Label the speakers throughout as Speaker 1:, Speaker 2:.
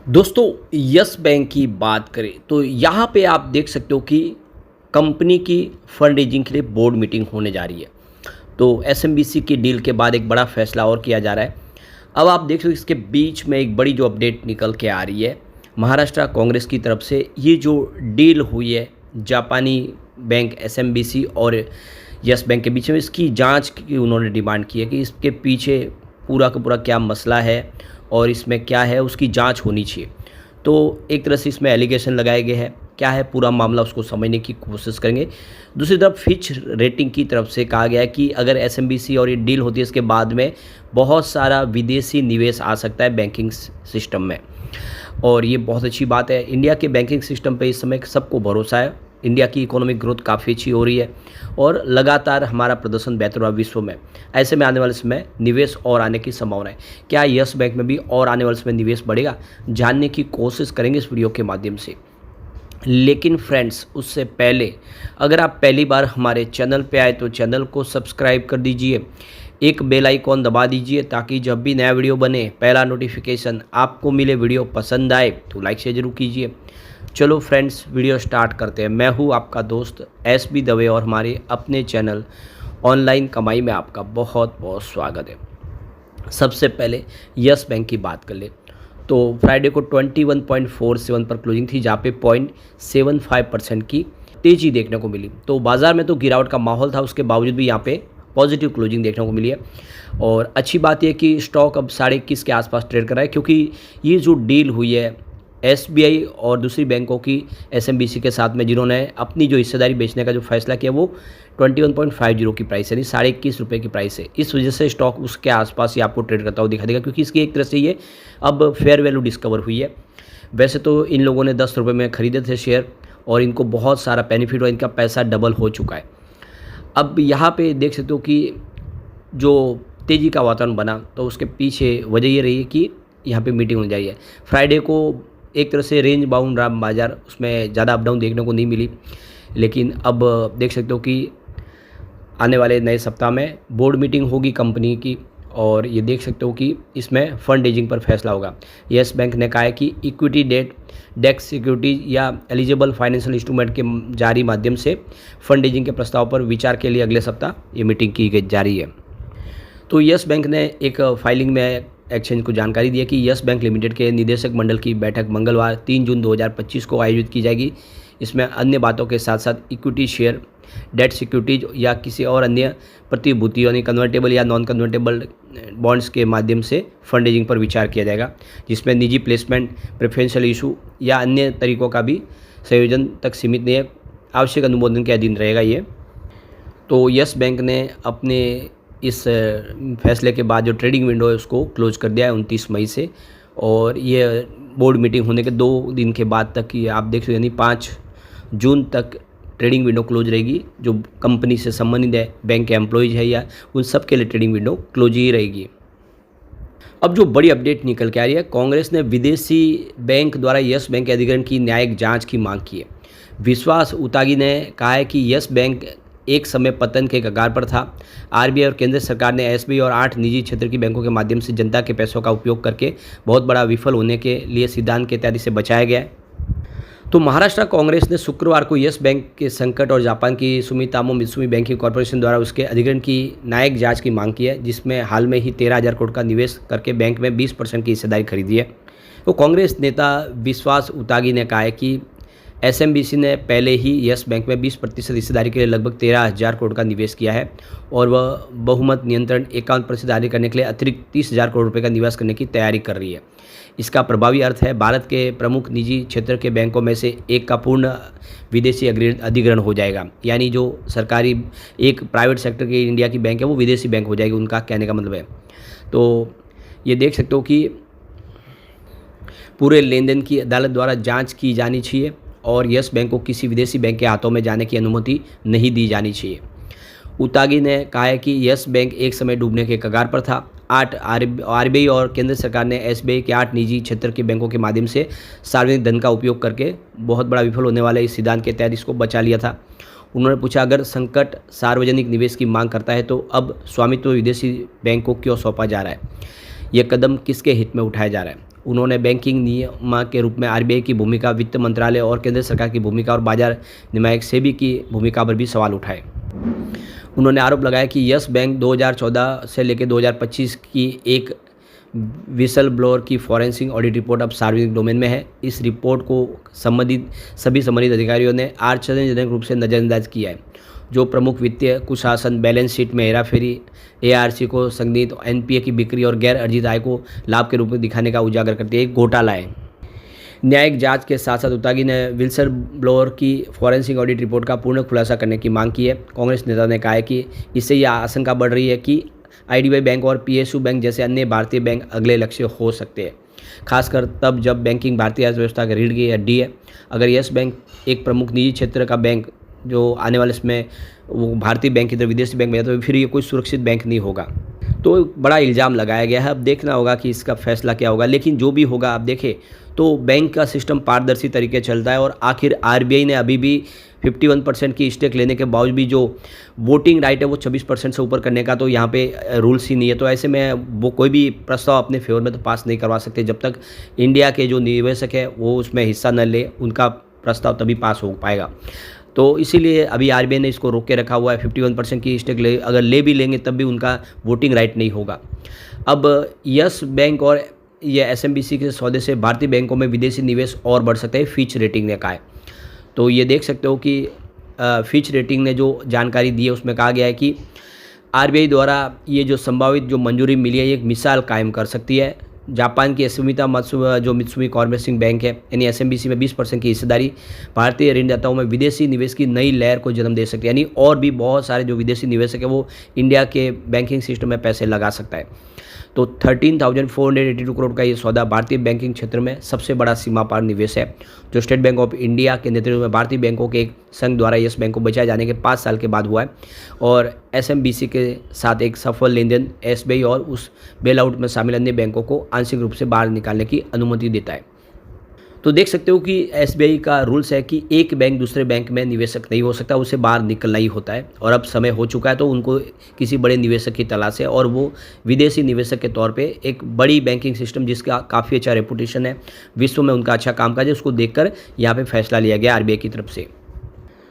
Speaker 1: दोस्तों, yes bank की बात करें तो यहाँ पे आप देख सकते हो कि कंपनी की फंड रेजिंग के लिए बोर्ड मीटिंग होने जा रही है। तो एसएमबीसी की डील के बाद एक बड़ा फैसला और किया जा रहा है। अब आप देख सकते हो इसके बीच में एक बड़ी जो अपडेट निकल के आ रही है, महाराष्ट्र कांग्रेस की तरफ से ये जो डील हुई है जापानी बैंक एसएमबीसी और यस बैंक के बीच में, इसकी जांच की उन्होंने डिमांड की है कि इसके पीछे पूरा का पूरा क्या मसला है और इसमें क्या है, उसकी जांच होनी चाहिए। तो एक तरह से इसमें एलिगेशन लगाए गए हैं, क्या है पूरा मामला उसको समझने की कोशिश करेंगे। दूसरी तरफ फिच रेटिंग की तरफ से कहा गया है कि अगर एसएमबीसी और ये डील होती है इसके बाद में बहुत सारा विदेशी निवेश आ सकता है बैंकिंग सिस्टम में, और ये बहुत अच्छी बात है। इंडिया के बैंकिंग सिस्टम पे इस समय सबको भरोसा है। इंडिया की इकोनॉमिक ग्रोथ काफ़ी अच्छी हो रही है और लगातार हमारा प्रदर्शन बेहतर हुआ विश्व में। ऐसे में आने वाले समय निवेश और आने की संभावना है। क्या यस बैंक में भी और आने वाले समय निवेश बढ़ेगा, जानने की कोशिश करेंगे इस वीडियो के माध्यम से। लेकिन फ्रेंड्स, उससे पहले अगर आप पहली बार हमारे चैनल पे आए तो चैनल को सब्सक्राइब कर दीजिए, एक बेल आइकॉन दबा दीजिए ताकि जब भी नया वीडियो बने पहला नोटिफिकेशन आपको मिले। वीडियो पसंद आए तो लाइक शेयर जरूर कीजिए। चलो फ्रेंड्स, वीडियो स्टार्ट करते हैं। मैं हूँ आपका दोस्त एस बी दवे और हमारे अपने चैनल ऑनलाइन कमाई में आपका बहुत बहुत स्वागत है। सबसे पहले यस बैंक की बात कर ले तो फ्राइडे को 21.47 पर क्लोजिंग थी, जहाँ पे 0.75% की तेज़ी देखने को मिली। तो बाज़ार में तो गिरावट का माहौल था, उसके बावजूद भी यहाँ पे पॉजिटिव क्लोजिंग देखने को मिली है। और अच्छी बात यह कि स्टॉक अब 21.5 के आसपास ट्रेड कर रहा है, क्योंकि ये जो डील हुई है एसबीआई और दूसरी बैंकों की एसएमबीसी के साथ में, जिन्होंने अपनी जो हिस्सेदारी बेचने का जो फैसला किया वो 21.50 की प्राइस यानी 21.5 रुपये की प्राइस है। इस वजह से स्टॉक उसके आसपास ही आपको ट्रेड करता हुआ दिखा देगा, क्योंकि इसकी एक तरह से ये अब फेयर वैल्यू डिस्कवर हुई है। वैसे तो इन लोगों ने 10 रुपये में खरीदे थे शेयर और इनको बहुत सारा बेनिफिट हुआ, इनका पैसा डबल हो चुका है। अब यहाँ पे देख सकते हो कि जो तेज़ी का वातावरण बना तो उसके पीछे वजह ये रही है कि यहाँ पे मीटिंग हो जाई है। फ्राइडे को एक तरह से रेंज बाउंड रहा बाज़ार, उसमें ज़्यादा अप डाउन देखने को नहीं मिली। लेकिन अब देख सकते हो कि आने वाले नए सप्ताह में बोर्ड मीटिंग होगी कंपनी की, और ये देख सकते हो कि इसमें फंड रेजिंग पर फैसला होगा। यस बैंक ने कहा है कि इक्विटी डेट सिक्योरिटीज या एलिजिबल फाइनेंशियल इंस्ट्रूमेंट के जारी माध्यम से फंड रेजिंग के प्रस्ताव पर विचार के लिए अगले सप्ताह ये मीटिंग की गई जा रही है। तो यस बैंक ने एक फाइलिंग में एक्सचेंज को जानकारी दी है कि यस बैंक लिमिटेड के निदेशक मंडल की बैठक मंगलवार 3 जून 2025 को आयोजित की जाएगी। इसमें अन्य बातों के साथ साथ इक्विटी शेयर, डेट सिक्योरिटीज या किसी और अन्य प्रतिभूति यानी कन्वर्टेबल या नॉन कन्वर्टेबल बॉन्ड्स के माध्यम से फंड रेजिंग पर विचार किया जाएगा, जिसमें निजी प्लेसमेंट, प्रेफरेंशियल इशू या अन्य तरीकों का भी संयोजन तक सीमित नहीं है, आवश्यक अनुमोदन के अधीन रहेगा ये। तो यस बैंक ने अपने इस फैसले के बाद जो ट्रेडिंग विंडो है उसको क्लोज कर दिया है 29 मई से, और ये बोर्ड मीटिंग होने के 2 दिन के बाद तक ये आप देख सकते यानी 5 जून तक ट्रेडिंग विंडो क्लोज रहेगी। जो कंपनी से संबंधित है, बैंक के एम्प्लॉयज़ है या उन सब के लिए ट्रेडिंग विंडो क्लोज ही रहेगी। अब जो बड़ी अपडेट निकल के आ रही है, कांग्रेस ने विदेशी बैंक द्वारा यस बैंक के अधिग्रहण की न्यायिक जाँच की मांग की है। विश्वास उतागी ने कहा है कि यस बैंक एक समय पतन के कगार पर था। आरबीआई और केंद्र सरकार ने एसबीआई और 8 निजी क्षेत्र की बैंकों के माध्यम से जनता के पैसों का उपयोग करके बहुत बड़ा विफल होने के लिए सिद्धांत के तहत इसे बचाया गया है। तो महाराष्ट्र कांग्रेस ने शुक्रवार को यस बैंक के संकट और जापान की सुमितोमो मित्सुमी बैंकिंग कॉर्पोरेशन द्वारा उसके अधिग्रहण की न्यायिक जांच की मांग की है, जिसमें हाल में ही 13,000 करोड़ का निवेश करके बैंक में 20% की हिस्सेदारी खरीदी है। तो कांग्रेस नेता विश्वास उतागी ने कहा है कि एसएमबीसी ने पहले ही यस बैंक में 20% हिस्सेदारी के लिए लगभग 13,000 करोड़ का निवेश किया है, और वह बहुमत नियंत्रण 51% जारी करने के लिए अतिरिक्त 30,000 करोड़ रुपये का निवेश करने की तैयारी कर रही है। इसका प्रभावी अर्थ है भारत के प्रमुख निजी क्षेत्र के बैंकों में से एक का पूर्ण विदेशी अधिग्रहण हो जाएगा, यानी जो सरकारी एक प्राइवेट सेक्टर की इंडिया की बैंक है वो विदेशी बैंक हो जाएगी, उनका कहने का मतलब है। तो ये देख सकते हो कि पूरे लेन देन की अदालत द्वारा जाँच की जानी चाहिए और यस बैंक को किसी विदेशी बैंक के हाथों में जाने की अनुमति नहीं दी जानी चाहिए। उतागी ने कहा है कि यस बैंक एक समय डूबने के कगार पर था। आरबीआई और केंद्र सरकार ने एसबीआई के 8 निजी क्षेत्र के बैंकों के माध्यम से सार्वजनिक धन का उपयोग करके बहुत बड़ा विफल होने वाले इस सिद्धांत के तहत इसको बचा लिया था। उन्होंने पूछा, अगर संकट सार्वजनिक निवेश की मांग करता है तो अब स्वामित्व विदेशी बैंक को क्यों सौंपा जा रहा है? यह कदम किसके हित में उठाया जा रहा है? उन्होंने बैंकिंग नियामक के रूप में आरबीआई की भूमिका, वित्त मंत्रालय और केंद्र सरकार की भूमिका और बाजार नियामक सेबी की भूमिका पर भी सवाल उठाए। उन्होंने आरोप लगाया कि यस बैंक 2014 से लेकर 2025 की एक विसल ब्लोअर की फॉरेंसिक ऑडिट रिपोर्ट अब सार्वजनिक डोमेन में है। इस रिपोर्ट को सभी संबंधित अधिकारियों ने आश्चर्यजनक रूप से नज़रअंदाज किया है, जो प्रमुख वित्तीय कुशासन, बैलेंस शीट में हेराफेरी, एआरसी को संदिग्ध एनपीए की बिक्री और गैर अर्जित आय को लाभ के रूप में दिखाने का उजागर करती है। एक घोटाला है। न्यायिक जांच के साथ साथ उतागी ने विल्सन ब्लोअर की फॉरेंसिक ऑडिट रिपोर्ट का पूर्ण खुलासा करने की मांग की है। कांग्रेस नेता ने कहा है कि इससे यह आशंका बढ़ रही है कि आईडीबीआई बैंक और पीएसयू बैंक जैसे अन्य भारतीय बैंक अगले लक्ष्य हो सकते हैं, खासकर तब जब बैंकिंग भारतीय अर्थव्यवस्था की रीढ़ की हड्डी है। अगर यस बैंक एक प्रमुख निजी क्षेत्र का बैंक जो आने वाले समय वो भारतीय बैंक की तरह विदेशी बैंक में तो फिर ये कोई सुरक्षित बैंक नहीं होगा। तो बड़ा इल्ज़ाम लगाया गया है। अब देखना होगा कि इसका फैसला क्या होगा, लेकिन जो भी होगा आप देखें तो बैंक का सिस्टम पारदर्शी तरीके चलता है और आखिर आरबीआई ने अभी भी 51% की स्टेक लेने के बावजूद भी जो वोटिंग राइट है वो 26% से ऊपर करने का तो यहाँ पे रूल्स ही नहीं है। तो ऐसे में वो कोई भी प्रस्ताव अपने फेवर में तो पास नहीं करवा सकते जब तक इंडिया के जो निवेशक है वो उसमें हिस्सा न ले, उनका प्रस्ताव तभी पास हो पाएगा। तो इसीलिए अभी आरबीआई ने इसको रोक के रखा हुआ है। 51% की स्टेक अगर ले भी लेंगे तब भी उनका वोटिंग राइट नहीं होगा। अब यस बैंक और ये एसएमबीसी के सौदे से भारतीय बैंकों में विदेशी निवेश और बढ़ सकता है, फिच रेटिंग ने कहा है। तो ये देख सकते हो कि फिच रेटिंग ने जो जानकारी दी है उसमें कहा गया है कि आरबीआई द्वारा ये जो संभावित जो मंजूरी मिली है ये एक मिसाल कायम कर सकती है। जापान की मित्सुबिशी कॉर्पोरेशन बैंक है यानी एसएमबीसी में 20% की हिस्सेदारी भारतीय ऋणदाताओं में विदेशी निवेश की नई लहर को जन्म दे सकती है, यानी और भी बहुत सारे जो विदेशी निवेशक है वो इंडिया के बैंकिंग सिस्टम में पैसे लगा सकता है। तो 13,482 करोड़ का ये सौदा भारतीय बैंकिंग क्षेत्र में सबसे बड़ा सीमा पार निवेश है, जो स्टेट बैंक ऑफ इंडिया के नेतृत्व में भारतीय बैंकों के एक संघ द्वारा यस बैंक को बचाए जाने के 5 साल के बाद हुआ है और एसएमबीसी के साथ एक सफल लेन देन एसबीआई और उस बेल आउट में शामिल अन्य बैंकों को आंशिक रूप से बाहर निकालने की अनुमति देता है। तो देख सकते हो कि एसबीआई का रूल्स है कि एक बैंक दूसरे बैंक में निवेशक नहीं हो सकता, उसे बाहर निकलना ही होता है और अब समय हो चुका है तो उनको किसी बड़े निवेशक की तलाश है और वो विदेशी निवेशक के तौर पे एक बड़ी बैंकिंग सिस्टम जिसका काफ़ी अच्छा रेपुटेशन है, विश्व में उनका अच्छा कामकाज है, उसको देखकर यहाँ पे फैसला लिया गया आरबीआई की तरफ से।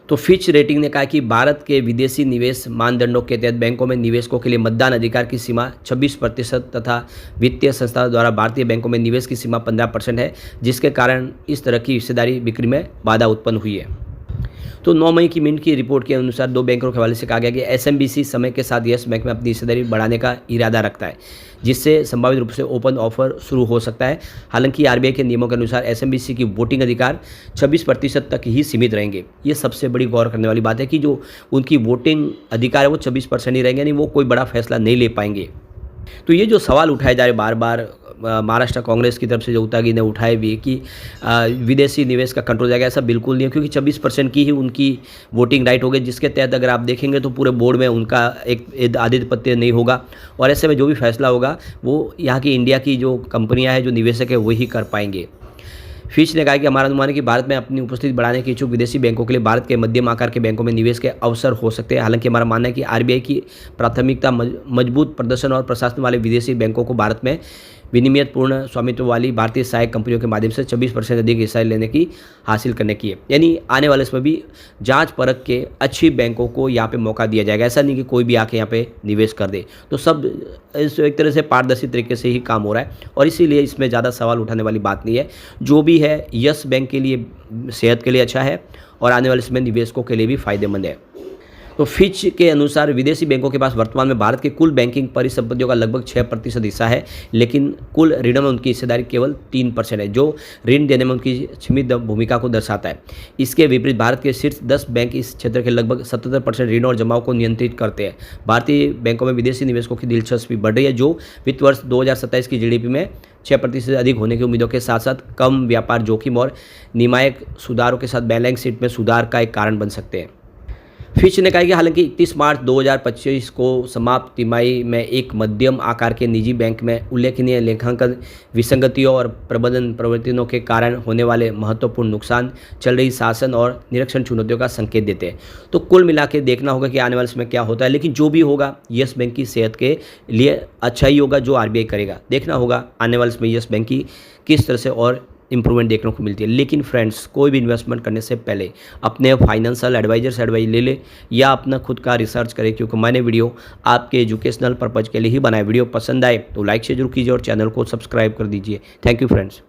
Speaker 1: तो फिच रेटिंग ने कहा कि भारत के विदेशी निवेश मानदंडों के तहत बैंकों में निवेशकों के लिए मतदान अधिकार की सीमा 26% तथा वित्तीय संस्थाओं द्वारा भारतीय बैंकों में निवेश की सीमा 15% है, जिसके कारण इस तरह की हिस्सेदारी बिक्री में बाधा उत्पन्न हुई है। तो 9 मई की मिंट की रिपोर्ट के अनुसार 2 बैंकों के हवाले से कहा गया कि एसएमबीसी समय के साथ यस बैंक में अपनी हिस्सेदारी बढ़ाने का इरादा रखता है, जिससे संभावित रूप से ओपन ऑफर शुरू हो सकता है। हालांकि आरबीआई के नियमों के अनुसार एसएमबीसी की वोटिंग अधिकार 26% तक ही सीमित रहेंगे। ये सबसे बड़ी गौर करने वाली बात है कि जो उनकी वोटिंग अधिकार है वो 26% ही रहेंगे, यानी वो कोई बड़ा फैसला नहीं ले पाएंगे। तो ये जो सवाल उठाए जा रहे बार बार महाराष्ट्र कांग्रेस की तरफ से जो उतागी ने उठाए भी कि विदेशी निवेश का कंट्रोल जाएगा, ऐसा बिल्कुल नहीं है, क्योंकि 26% की ही उनकी वोटिंग राइट होगी, जिसके तहत अगर आप देखेंगे तो पूरे बोर्ड में उनका एक आधिपत्य नहीं होगा और ऐसे में जो भी फैसला होगा वो यहाँ की इंडिया की जो कंपनियाँ हैं, जो निवेशक है वही कर पाएंगे। फिच ने कहा कि हमारा अनुमान है कि भारत में अपनी उपस्थिति बढ़ाने के इच्छुक विदेशी बैंकों के लिए भारत के मध्यम आकार के बैंकों में निवेश के अवसर हो सकते हैं। हालांकि हमारा मानना है कि आरबीआई की प्राथमिकता मजबूत प्रदर्शन और प्रशासन वाले विदेशी बैंकों को भारत में विनियमितपूर्ण स्वामित्व वाली भारतीय सहायक कंपनियों के माध्यम से 26% अधिक हिस्सा लेने की हासिल करने की है। यानी आने वाले समय भी जांच परख के अच्छी बैंकों को यहाँ पे मौका दिया जाएगा, ऐसा नहीं कि कोई भी आके यहाँ पे निवेश कर दे। तो सब इस एक तरह से पारदर्शी तरीके से ही काम हो रहा है और इसीलिए इसमें ज़्यादा सवाल उठाने वाली बात नहीं है। जो भी है यस बैंक के लिए सेहत के लिए अच्छा है और आने वाले समय निवेशकों के लिए भी फायदेमंद है। तो फिच के अनुसार विदेशी बैंकों के पास वर्तमान में भारत के कुल बैंकिंग परिसंपत्तियों का लगभग 6% हिस्सा है, लेकिन कुल ऋणों में उनकी हिस्सेदारी केवल 3% है, जो ऋण देने में उनकी सीमित भूमिका को दर्शाता है। इसके विपरीत भारत के शीर्ष 10 बैंक इस क्षेत्र के लगभग 77% ऋणों और जमाओं को नियंत्रित करते हैं। भारतीय बैंकों में विदेशी निवेशकों की दिलचस्पी बढ़ रही है, जो वित्त वर्ष 2027 की जीडीपी में 6% से अधिक होने की उम्मीदों के साथ साथ कम व्यापार जोखिम और नियामक सुधारों के साथ बैलेंस शीट में सुधार का एक कारण बन सकते हैं। फिच ने कहा कि हालांकि 31 मार्च 2025 को समाप्त तिमाही में एक मध्यम आकार के निजी बैंक में उल्लेखनीय लेखांकन विसंगतियों और प्रबंधन परिवर्तनों के कारण होने वाले महत्वपूर्ण नुकसान चल रही शासन और निरीक्षण चुनौतियों का संकेत देते हैं। तो कुल मिला के देखना होगा कि आने वाले समय क्या होता है, लेकिन जो भी होगा यस बैंक की सेहत के लिए अच्छा ही होगा जो आरबीआई करेगा। देखना होगा आने वाले समय यस बैंक की किस तरह से और इंप्रूवमेंट देखने को मिलती है। लेकिन फ्रेंड्स, कोई भी इन्वेस्टमेंट करने से पहले अपने फाइनेंशियल एडवाइजर से एडवाइस ले ले या अपना खुद का रिसर्च करें, क्योंकि मैंने वीडियो आपके एजुकेशनल पर्पज़ के लिए ही बनाया। वीडियो पसंद आए तो लाइक से जरूर कीजिए और चैनल को सब्सक्राइब कर दीजिए। Thank you friends.